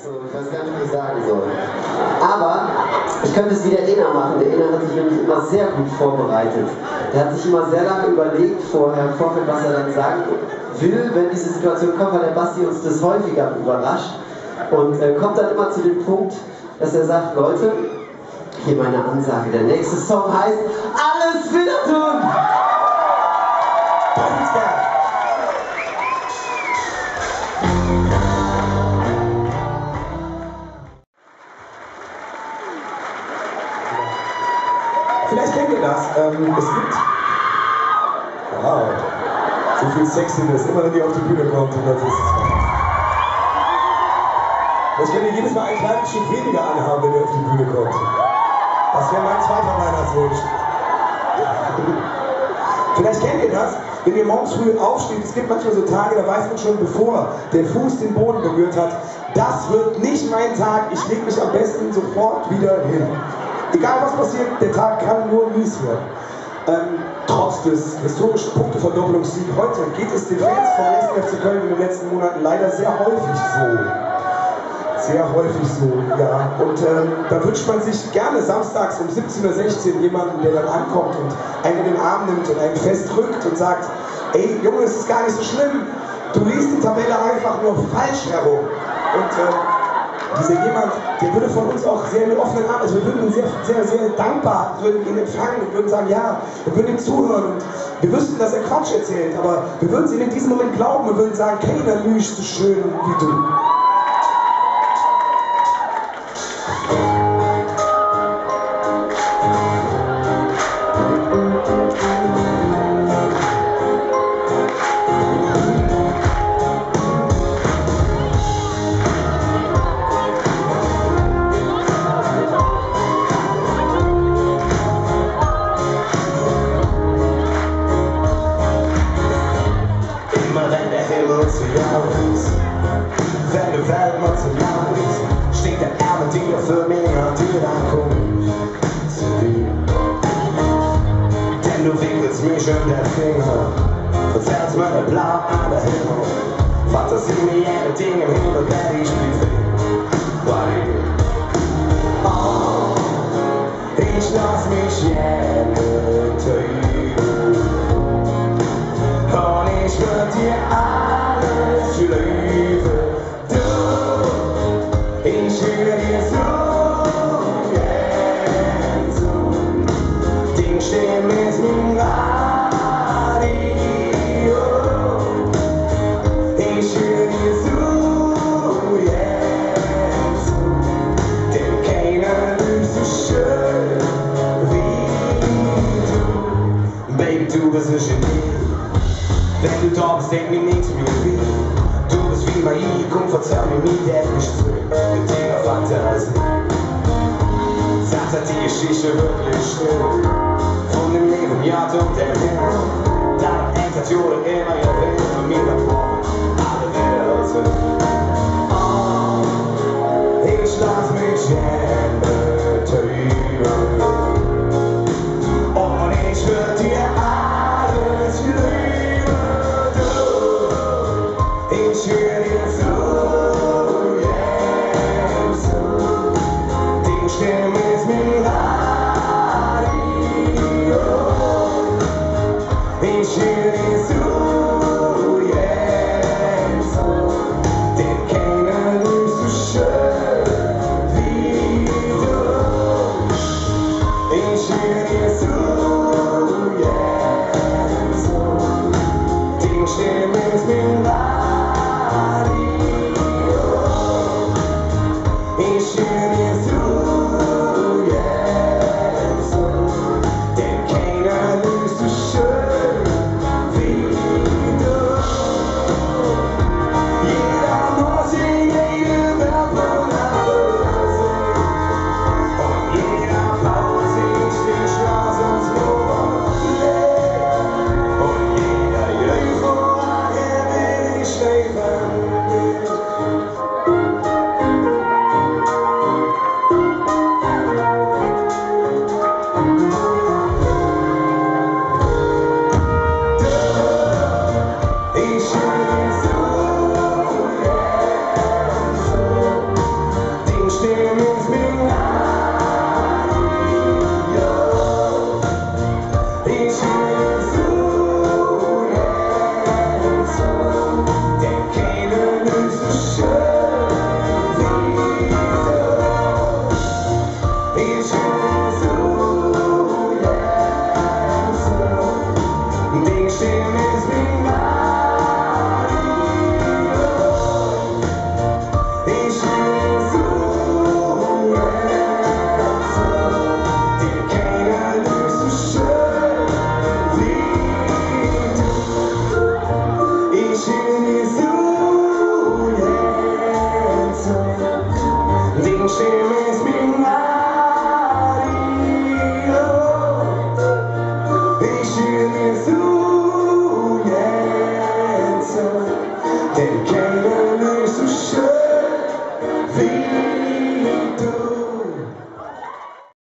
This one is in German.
So, ich weiß gar nicht, was ich sagen soll. Aber ich könnte es wie der Ena machen. Der Ena hat sich nämlich immer sehr gut vorbereitet. Der hat sich immer sehr lange überlegt vorher, im Vorfeld, was er dann sagen will, wenn diese Situation kommt, weil der Basti uns das häufiger überrascht. Und kommt dann immer zu dem Punkt, dass er sagt, Leute, hier meine Ansage, der nächste Song heißt Alles wieder tun! Vielleicht kennt ihr das. Es gibt. Wow. So viel Sexiness, immer wenn die auf die Bühne kommt. Und das könnt ihr jedes Mal ein kleines Stück weniger anhaben, wenn ihr auf die Bühne kommt. Das wäre mein zweiter Weihnachtswunsch. Vielleicht kennt ihr das, wenn ihr morgens früh aufsteht. Es gibt manchmal so Tage, da weiß man schon, bevor der Fuß den Boden berührt hat, das wird nicht mein Tag, ich lege mich am besten sofort wieder hin. Egal was passiert, der Tag kann nur mies werden. Trotz des historischen Punkteverdoppelungssieg heute geht es den Fans vom 1. FC Köln in den letzten Monaten leider sehr häufig so. Sehr häufig so, ja. Und da wünscht man sich gerne samstags um 17:16 Uhr jemanden, der dann ankommt und einen in den Arm nimmt und einen festdrückt und sagt, ey Junge, es ist gar nicht so schlimm, du liest die Tabelle einfach nur falsch herum. Und dieser jemand, der würde von uns auch sehr mit offenen Armen, also wir würden ihn sehr, sehr, sehr dankbar, würden ihn empfangen und würden sagen, ja, wir würden ihm zuhören und wir wüssten, dass er Quatsch erzählt, aber wir würden es ihm in diesem Moment glauben und würden sagen, keiner lügt so schön wie du. Wenn die Welt mal zu lang ist, steht der Ärmel dir für mich an dir, dann komm zu dir. Denn du wickelst mich um den Finger, verzerrst mir der Blau an der Himmel, Fantasie mir jede Dinge im Himmel, wenn ich bin. Oh, ich lass mich jede täuschen und ich würd dir alles geben. Ich höre dir so, yeah, so. Die Stimme ist mein Radio. Ich höre dir so, yeah, so. Denn keiner ist so schön wie du. Baby, du bist ein Genie. Wenn du da bist, denk mir nichts mehr weh. Du bist wie Magie, komm, verzeih mir nie, der mich zurück. Mit dir Fantasie. Sagt die Geschichte wirklich stimmt. Von dem Leben, ja, und der Himmel. Deine Entertainment immer, ja, will von mir davon. Alle wieder sind. Oh, ich lass mich gerne treiben. Und ich würd dir alles geben. Ich höre dir so, yeah, so. Die Stimme ist mein Radio. Ich höre dir so, yeah, so. Denn keiner ist so schön wie du. Llames mi marido. Ich will mir so jetzt, denn keiner ist so schön wie